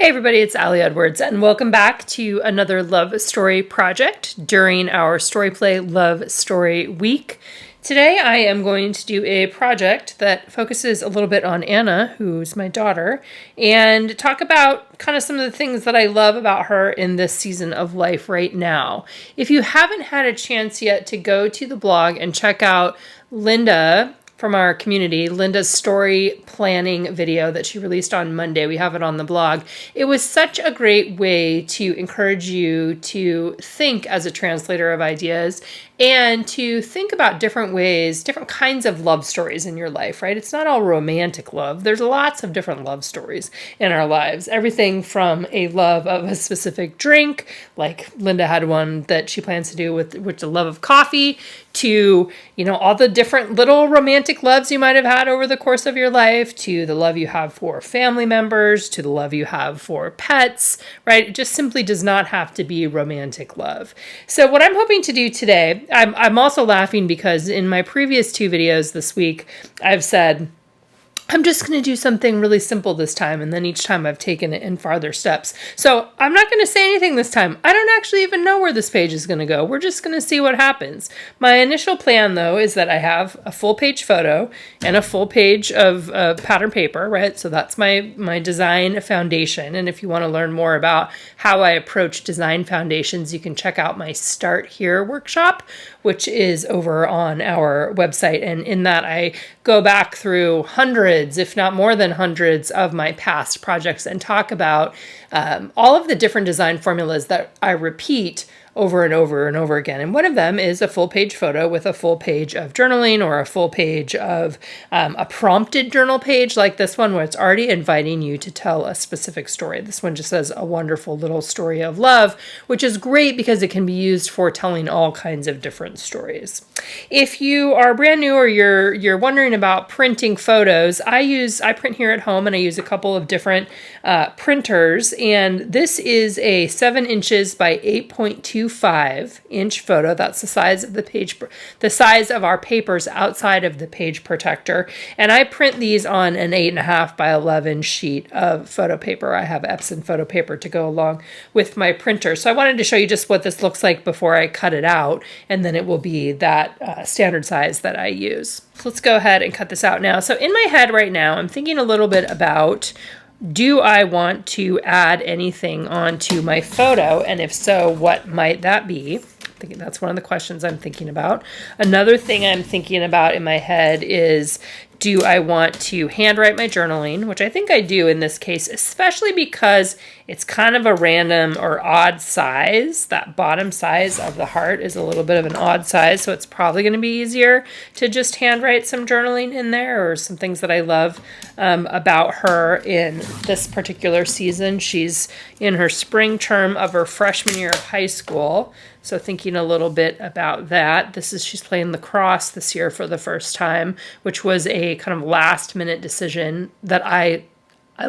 Hey everybody, it's Allie Edwards, and welcome back to another love story project during our Story Play Love Story Week. Today I am going to do a project that focuses a little bit on Anna, who's my daughter, and talk about kind of some of the things that I love about her in this season of life right now. If you haven't had a chance yet to go to the blog and check out Linda from our community, Linda's story planning video that she released on Monday. We have it on the blog. It was such a great way to encourage you to think as a translator of ideas and to think about different ways, different kinds of love stories in your life, right? It's not all romantic love. There's lots of different love stories in our lives. Everything from a love of a specific drink, like Linda had one that she plans to do with the love of coffee, to, all the different little romantic loves you might have had over the course of your life, to the love you have for family members, to the love you have for pets, right? It just simply does not have to be romantic love. So what I'm hoping to do today, I'm also laughing because in my previous two videos this week, I've said, I'm just going to do something really simple this time, and then each time I've taken it in farther steps. So I'm not going to say anything this time. I don't actually even know where this page is going to go. We're just going to see what happens. My initial plan, though, is that I have a full page photo and a full page of pattern paper, right? So that's my design foundation. And if you want to learn more about how I approach design foundations, you can check out my Start Here workshop, which is over on our website. And in that, I go back through hundreds, if not more than hundreds, of my past projects and talk about all of the different design formulas that I repeat over and over and over again. And one of them is a full page photo with a full page of journaling, or a full page of a prompted journal page like this one, where it's already inviting you to tell a specific story. This one just says a wonderful little story of love, which is great because it can be used for telling all kinds of different stories. If you are brand new or you're wondering about printing photos, I print here at home, and I use a couple of different printers. And this is a 7 inches by 8.25 inch photo. That's the size of the page, the size of our papers outside of the page protector. And I print these on an 8.5 by 11 sheet of photo paper. I have Epson photo paper to go along with my printer. So I wanted to show you just what this looks like before I cut it out, and then it will be that standard size that I use. So let's go ahead and cut this out now. So in my head right now, I'm thinking a little bit about, do I want to add anything onto my photo? And if so, what might that be? I think that's one of the questions I'm thinking about. Another thing I'm thinking about in my head is, do I want to handwrite my journaling? Which I think I do in this case, especially because it's kind of a random or odd size. That bottom size of the heart is a little bit of an odd size, so it's probably going to be easier to just handwrite some journaling in there, or some things that I love about her in this particular season. She's in her spring term of her freshman year of high school, so thinking a little bit about that. She's playing lacrosse this year for the first time, which was a kind of last minute decision that I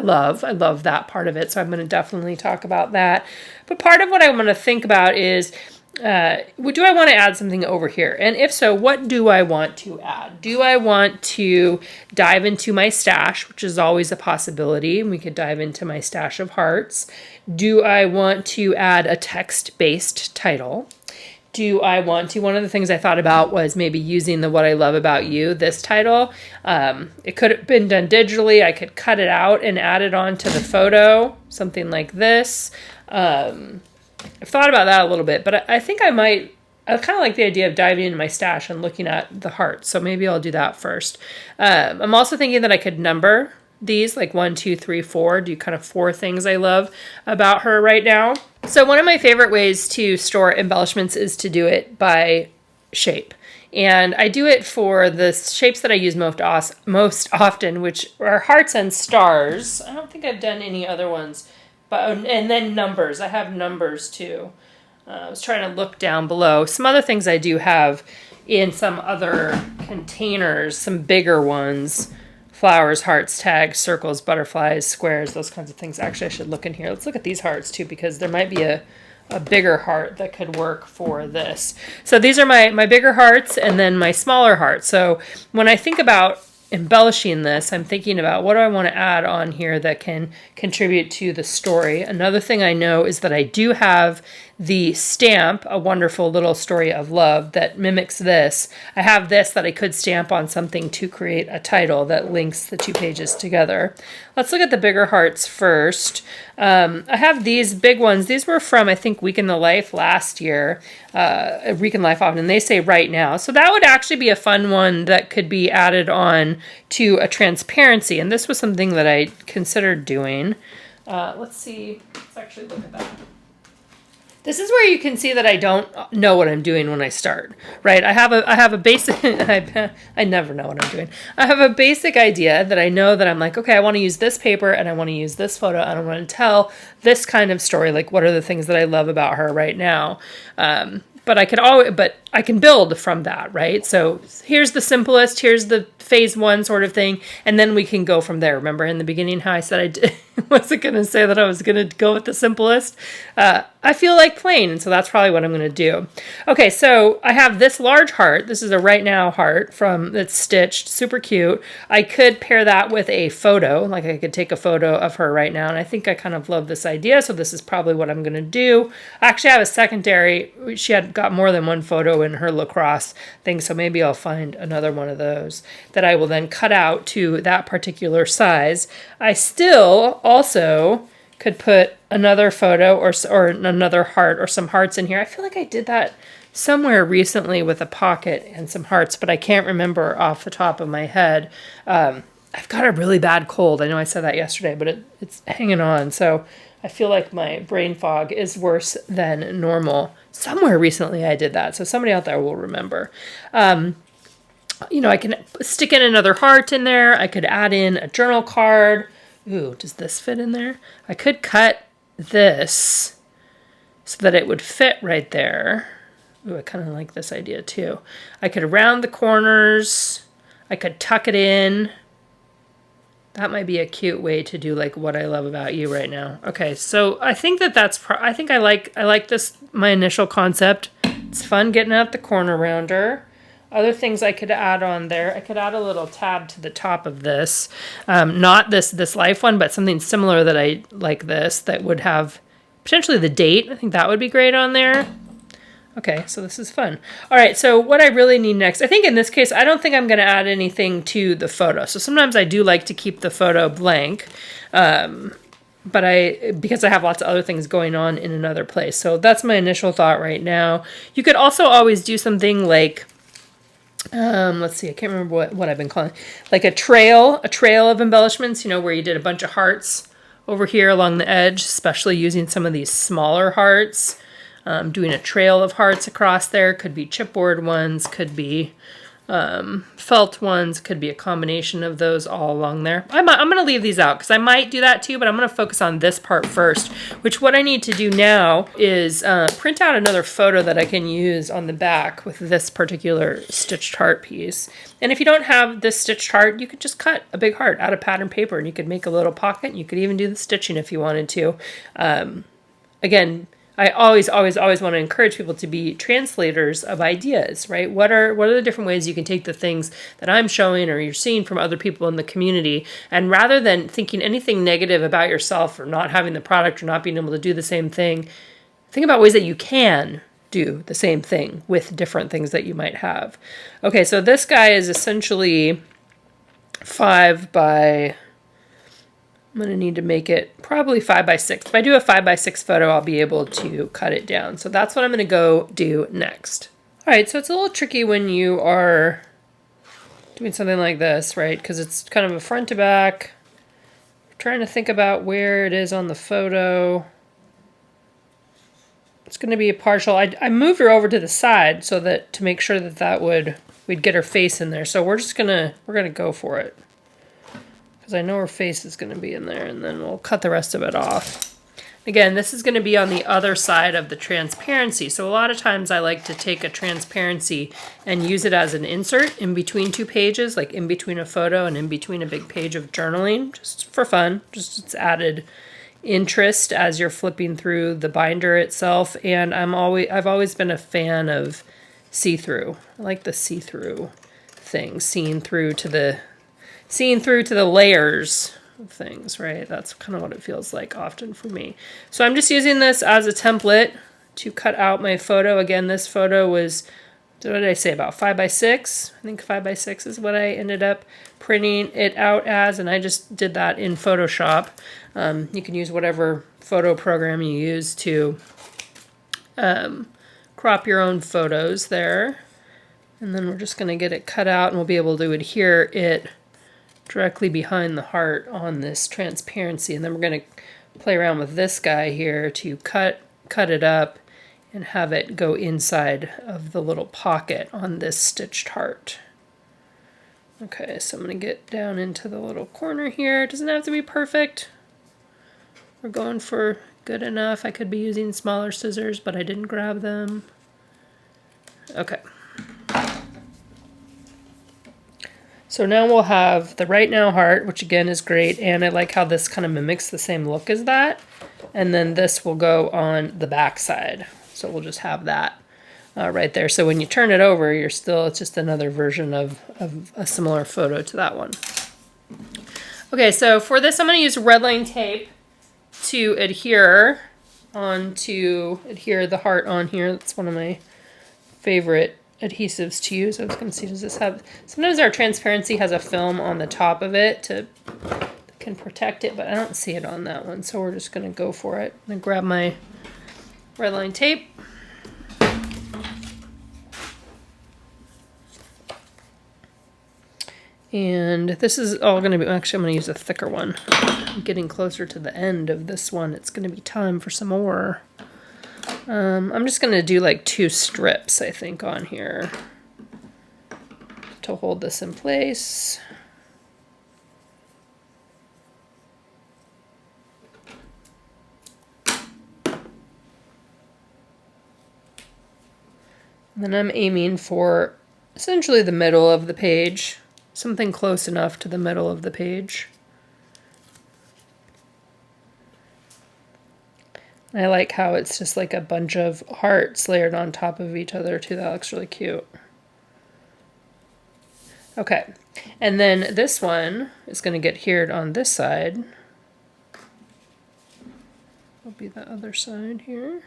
love. I love that part of it. So I'm going to definitely talk about that. But part of what I want to think about is, do I want to add something over here? And if so, what do I want to add? Do I want to dive into my stash, which is always a possibility, and we could dive into my stash of hearts? Do I want to add a text-based title? Do I want to? One of the things I thought about was maybe using the What I Love About You, this title. It could have been done digitally. I could cut it out and add it onto the photo, something like this. I've thought about that a little bit, but I think I kind of like the idea of diving into my stash and looking at the hearts. So maybe I'll do that first. I'm also thinking that I could number these, like 1, 2, 3, 4, do kind of 4 things I love about her right now. So one of my favorite ways to store embellishments is to do it by shape. And I do it for the shapes that I use most often, which are hearts and stars. I don't think I've done any other ones. And then numbers. I have numbers too. I was trying to look down below. Some other things I do have in some other containers, some bigger ones. Flowers, hearts, tags, circles, butterflies, squares, those kinds of things. Actually, I should look in here. Let's look at these hearts too, because there might be a bigger heart that could work for this. So these are my bigger hearts and then my smaller hearts. So when I think about embellishing this, I'm thinking about what do I want to add on here that can contribute to the story. Another thing I know is that I do have the stamp, A Wonderful Little Story of Love, that mimics this. I have this that I could stamp on something to create a title that links the two pages together. Let's look at the bigger hearts first. I have these big ones. These were from, I think, Week in the Life last year, Week in Life often, and they say right now. So that would actually be a fun one that could be added on to a transparency, and this was something that I considered doing. Let's see. Let's actually look at that. This is where you can see that I don't know what I'm doing when I start, right? I have a basic, I never know what I'm doing. I have a basic idea that I know that I'm like, okay, I want to use this paper and I want to use this photo and I want to tell this kind of story. Like, what are the things that I love about her right now? But I can build from that, right? So here's the simplest, here's the phase one sort of thing, and then we can go from there. Remember in the beginning how I said wasn't going to say that I was going to go with the simplest? I feel like plain, and so that's probably what I'm going to do. Okay, so I have this large heart. This is a right now heart that's stitched, super cute. I could pair that with a photo, like I could take a photo of her right now, and I think I kind of love this idea, so this is probably what I'm going to do. I actually have a secondary. She had got more than one photo in her lacrosse thing, so maybe I'll find another one of those that I will then cut out to that particular size. I still also could put another photo or another heart or some hearts in here. I feel like I did that somewhere recently with a pocket and some hearts, but I can't remember off the top of my head. I've got a really bad cold. I know I said that yesterday, but it's hanging on. So I feel like my brain fog is worse than normal. Somewhere recently I did that, so somebody out there will remember. I can stick in another heart in there. I could add in a journal card. Ooh, does this fit in there? I could cut this so that it would fit right there. Ooh, I kind of like this idea too. I could round the corners. I could tuck it in. That might be a cute way to do like what I love about you right now. Okay, so I think I think I like this, my initial concept. It's fun getting out the corner rounder. Other things I could add on there. I could add a little tab to the top of this. Not this life one, but something similar that I like this that would have potentially the date. I think that would be great on there. Okay, so this is fun. All right, so what I really need next, I think in this case, I don't think I'm going to add anything to the photo. So sometimes I do like to keep the photo blank, because I have lots of other things going on in another place. So that's my initial thought right now. You could also always do something like, let's see, I can't remember what I've been calling, like a trail of embellishments, where you did a bunch of hearts over here along the edge, especially using some of these smaller hearts. Doing a trail of hearts across there. Could be chipboard ones, could be felt ones, could be a combination of those all along there. I'm going to leave these out because I might do that too, but I'm going to focus on this part first, which what I need to do now is print out another photo that I can use on the back with this particular stitched heart piece. And if you don't have this stitched heart, you could just cut a big heart out of pattern paper and you could make a little pocket. You could even do the stitching if you wanted to. Again, I always want to encourage people to be translators of ideas, right? What are the different ways you can take the things that I'm showing or you're seeing from other people in the community, and rather than thinking anything negative about yourself or not having the product or not being able to do the same thing, think about ways that you can do the same thing with different things that you might have. Okay, so this guy is essentially 5 by... I'm going to need to make it probably 5 by 6. If I do a 5 by 6 photo, I'll be able to cut it down. So that's what I'm going to go do next. All right, so it's a little tricky when you are doing something like this, right? Because it's kind of a front to back. I'm trying to think about where it is on the photo. It's going to be a partial. I moved her over to the side so that to make sure that we'd get her face in there. So we're gonna go for it. Because I know her face is going to be in there, and then we'll cut the rest of it off. Again, this is going to be on the other side of the transparency. So a lot of times I like to take a transparency and use it as an insert in between two pages, like in between a photo and in between a big page of journaling, just for fun. Just it's added interest as you're flipping through the binder itself. And I've always been a fan of see-through. I like the see-through thing, seeing through to the seeing through to the layers of things, right? That's kind of what it feels like often for me. So I'm just using this as a template to cut out my photo. Again, this photo was, what did I say, about 5 by 6? I think 5 by 6 is what I ended up printing it out as, and I just did that in Photoshop. You can use whatever photo program you use to crop your own photos there. And then we're just going to get it cut out, and we'll be able to adhere it directly behind the heart on this transparency. And then we're going to play around with this guy here to cut it up and have it go inside of the little pocket on this stitched heart. Okay, so I'm going to get down into the little corner here. It doesn't have to be perfect. We're going for good enough. I could be using smaller scissors, but I didn't grab them. Okay. So now we'll have the Right Now heart, which again is great, and I like how this kind of mimics the same look as that. And then this will go on the back side. So we'll just have that right there. So when you turn it over, it's just another version of a similar photo to that one. Okay, so for this I'm going to use red line tape to adhere the heart on here. That's one of my favorite adhesives to use. I was going to see, does this have, sometimes our transparency has a film on the top of it that can protect it, but I don't see it on that one, so we're just going to go for it. I'm going to grab my red line tape. And this is all going to be, actually I'm going to use a thicker one. I'm getting closer to the end of this one. It's going to be time for some more. I'm just going to do like 2 strips, I think, on here to hold this in place. And then I'm aiming for essentially the middle of the page, something close enough to the middle of the page. And I like how it's just like a bunch of hearts layered on top of each other too. That looks really cute. Okay, and then this one is going to get adhered on this side. Will be the other side here.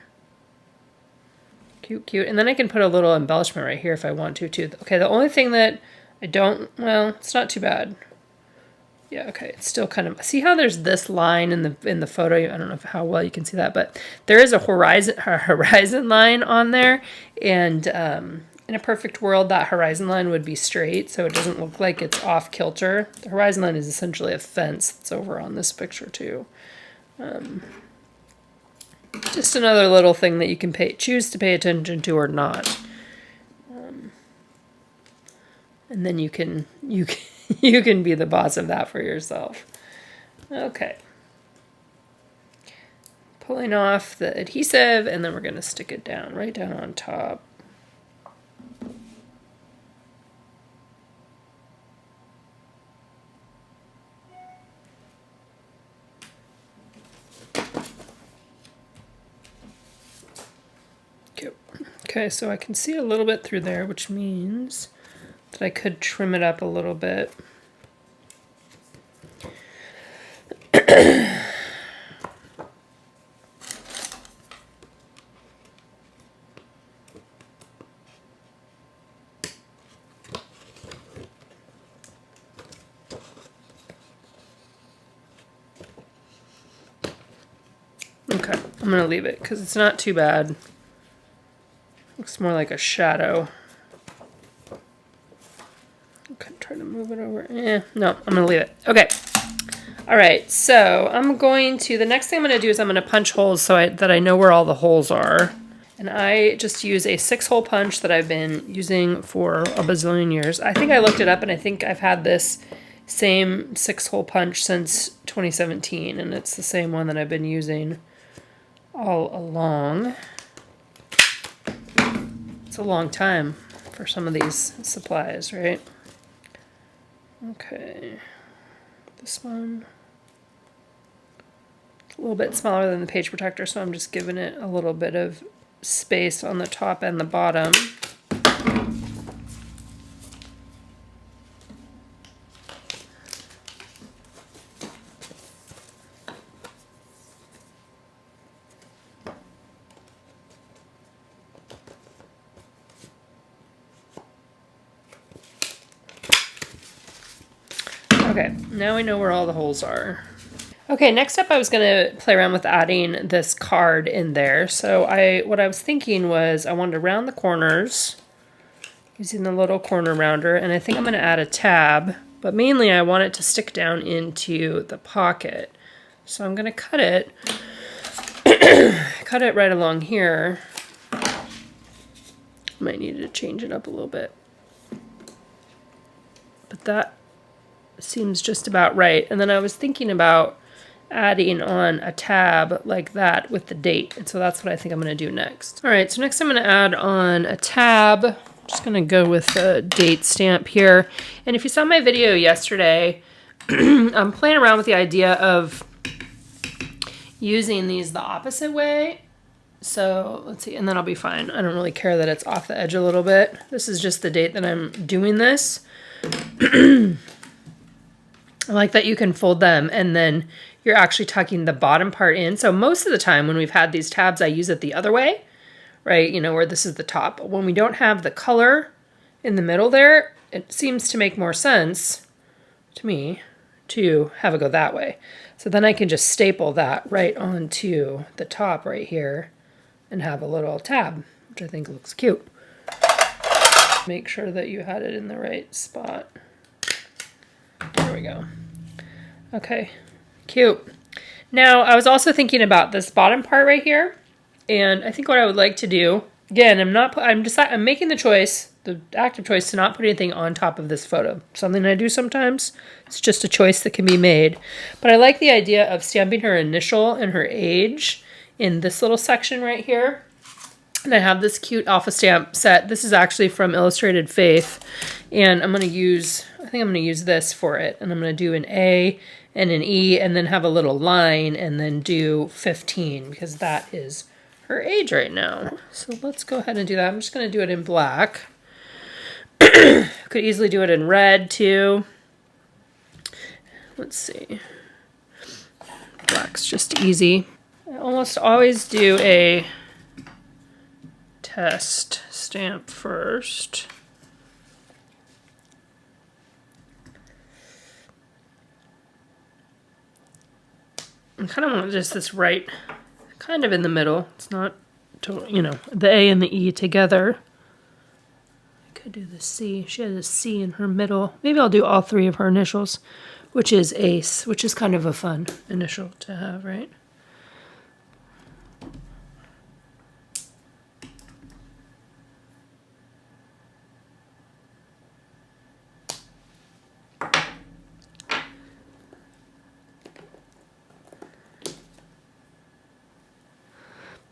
Cute, cute. And then I can put a little embellishment right here if I want to too. Okay, the only thing that I don't, well, it's not too bad. Yeah, okay, it's still kind of, see how there's this line in the photo? I don't know how well you can see that, but there is a horizon line on there, and in a perfect world, that horizon line would be straight, so it doesn't look like it's off kilter. The horizon line is essentially a fence that's over on this picture too. Just another little thing that you can choose to pay attention to or not. And then you can be the boss of that for yourself. Okay. Pulling off the adhesive, and then we're going to stick it down, right down on top. Okay, so I can see a little bit through there, which means that I could trim it up a little bit. Okay, I'm going to leave it because it's not too bad. Looks more like a shadow. Okay, try to move it over. No, I'm going to leave it. Okay. All right, so I'm going to, the next thing I'm going to do is I'm going to punch holes that I know where all the holes are. And I just use a 6-hole punch that I've been using for a bazillion years. I think I looked it up, and I think I've had this same 6-hole punch since 2017, and it's the same one that I've been using all along. It's a long time for some of these supplies, right? Okay, this one, a little bit smaller than the page protector, so I'm just giving it a little bit of space on the top and the bottom. Okay, now we know where all the holes are. Okay, next up I was going to play around with adding this card in there. So what I was thinking was I wanted to round the corners using the little corner rounder, and I think I'm going to add a tab, but mainly I want it to stick down into the pocket. So I'm going to cut it, cut it right along here. Might need to change it up a little bit. But that seems just about right. And then I was thinking about adding on a tab like that with the date. And so that's what I think I'm going to do next. All right, so next I'm going to add on a tab. I'm just going to go with a date stamp here. And if you saw my video yesterday, I'm playing around with the idea of using these the opposite way. So let's see, and then I'll be fine. I don't really care that it's off the edge a little bit. This is just the date that I'm doing this. I like that you can fold them and then you're actually tucking the bottom part in. So most of the time when we've had these tabs, I use it the other way, right? You know, where this is the top. But when we don't have the color in the middle there, it seems to make more sense to me to have it go that way. So then I can just staple that right onto the top right here and have a little tab, which I think looks cute. Make sure that you had it in the right spot. There we go. Okay, cute. Now, I was also thinking about this bottom part right here, and I think what I would like to do, again, I'm making the choice, the active choice to not put anything on top of this photo. Something I do sometimes. It's just a choice that can be made. But I like the idea of stamping her initial and her age in this little section right here. And I have this cute alpha stamp set. This is actually from Illustrated Faith. And I think I'm going to use this for it. And I'm going to do an A and an E and then have a little line and then do 15 because that is her age right now. So let's go ahead and do that. I'm just going to do it in black. Could easily do it in red too. Let's see. Black's just easy. I almost always do a test stamp first. I kind of want just this right, kind of in the middle. It's not, you know, the A and the E together. I could do the C. She has a C in her middle. Maybe I'll do all three of her initials, which is ACE, which is kind of a fun initial to have, right?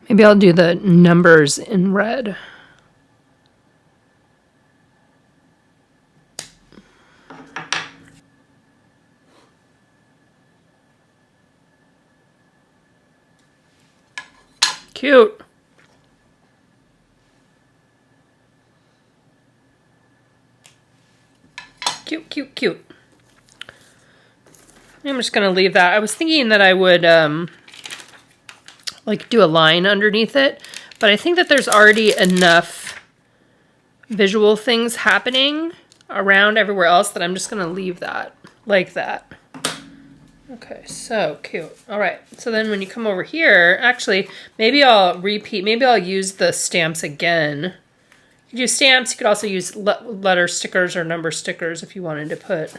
Maybe I'll do the numbers in red. Cute. Cute, cute, cute. I'm just going to leave that. I was thinking that I would like do a line underneath it, but I think that there's already enough visual things happening around everywhere else that I'm just going to leave that like that. Okay, so cute. All right, so then when you come over here, actually, maybe I'll use the stamps again. You could use stamps. You could also use letter stickers or number stickers if you wanted to put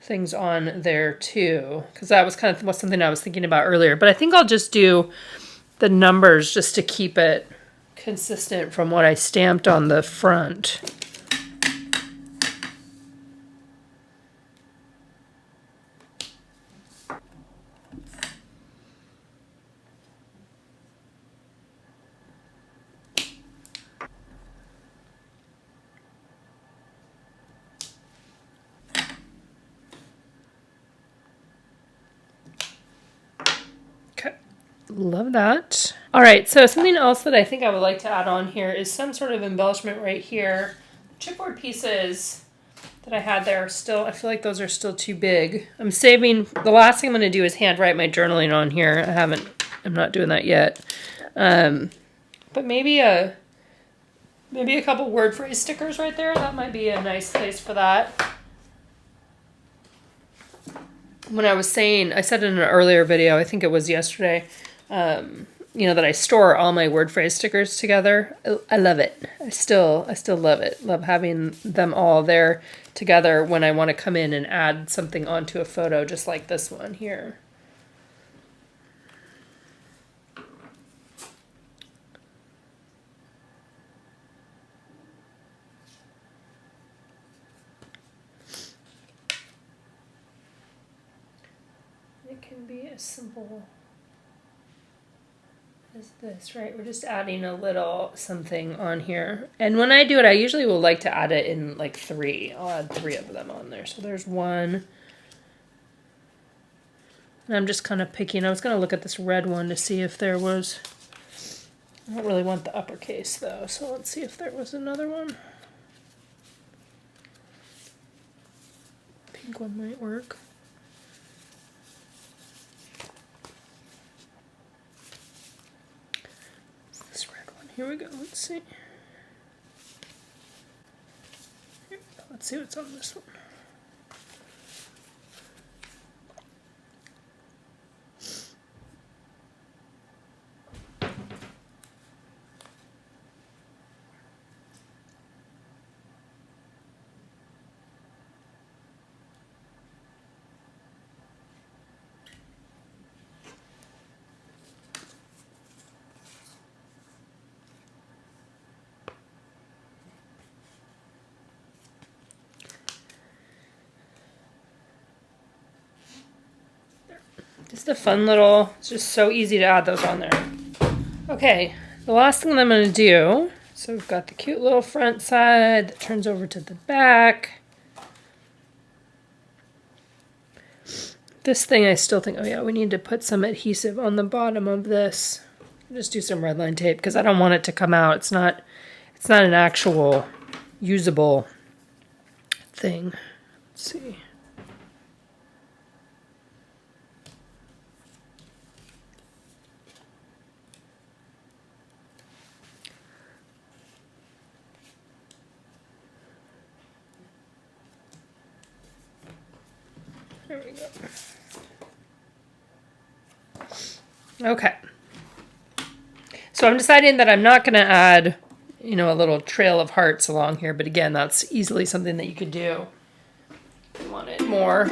things on there too, because that was kind of something I was thinking about earlier. But I think I'll just do the numbers just to keep it consistent from what I stamped on the front. Love that. All right, so something else that I think I would like to add on here is some sort of embellishment right here. Chipboard pieces that I had there are still, I feel like those are still too big. I'm saving, the last thing I'm going to do is handwrite my journaling on here. I'm not doing that yet. But maybe a couple word phrase stickers right there. That might be a nice place for that. when I was saying, I said in an earlier video, I think it was yesterday, you know, that I store all my word phrase stickers together. I love it. I still love it. Love having them all there together when I want to come in and add something onto a photo, just like this one here. It can be as simple as this, right? We're just adding a little something on here. And when I do it, I usually will like to add it in like 3. I'll add 3 of them on there. So there's 1. And I'm just kind of picking. I was going to look at this red one to see if there was, I don't really want the uppercase though. So let's see if there was another one. Pink one might work. Here we go, let's see. Here, let's see what's on this one. Just a fun little, it's just so easy to add those on there. Okay, the last thing that I'm going to do, so we've got the cute little front side that turns over to the back. This thing I still think, oh yeah, we need to put some adhesive on the bottom of this. Just do some red line tape because I don't want it to come out. It's not an actual usable thing. Let's see. There we go. Okay. So I'm deciding that I'm not going to add, you know, a little trail of hearts along here. But again, that's easily something that you could do if you wanted more.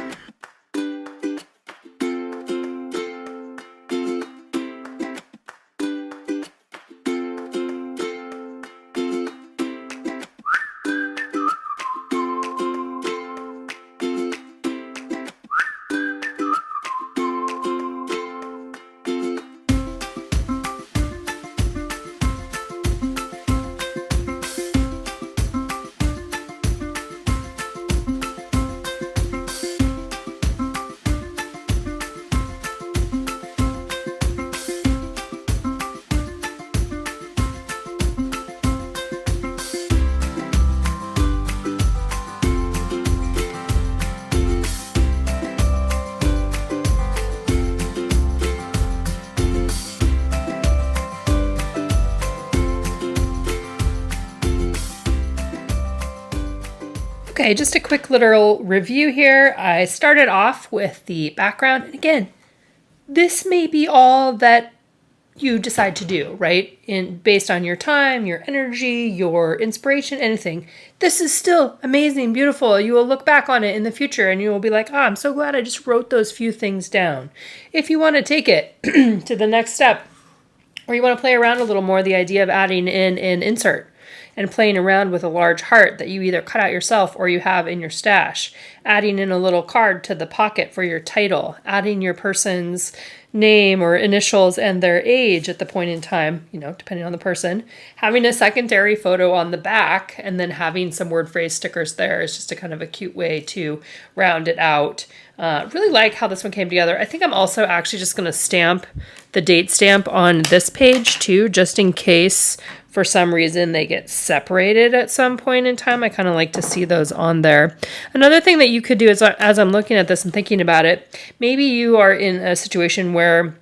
Okay, just a quick literal review here. I started off with the background. And again, this may be all that you decide to do, right? Based on your time, your energy, your inspiration, anything. This is still amazing, beautiful. You will look back on it in the future and you will be like, oh, I'm so glad I just wrote those few things down. If you want to take it to the next step, or you want to play around a little more, the idea of adding in an insert and playing around with a large heart that you either cut out yourself or you have in your stash, adding in a little card to the pocket for your title, adding your person's name or initials and their age at the point in time, you know, depending on the person, having a secondary photo on the back, and then having some word phrase stickers there is just a kind of a cute way to round it out. Really like how this one came together. I think I'm also actually just going to stamp the date stamp on this page too, just in case for some reason they get separated at some point in time. I kind of like to see those on there. Another thing that you could do is, as I'm looking at this and thinking about it, maybe you are in a situation where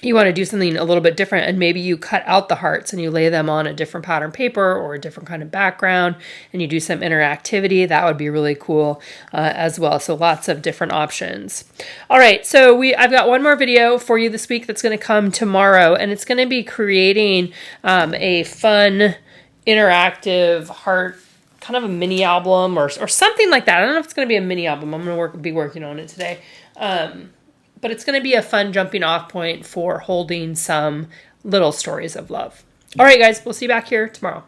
you want to do something a little bit different, and maybe you cut out the hearts and you lay them on a different pattern paper or a different kind of background, and you do some interactivity. That would be really cool as well. So lots of different options. All right, so I've got one more video for you this week that's going to come tomorrow, and it's going to be creating a fun interactive heart, kind of a mini album or something like that. I don't know if it's going to be a mini album. I'm going to be working on it today. But it's going to be a fun jumping off point for holding some little stories of love. All right, guys, we'll see you back here tomorrow.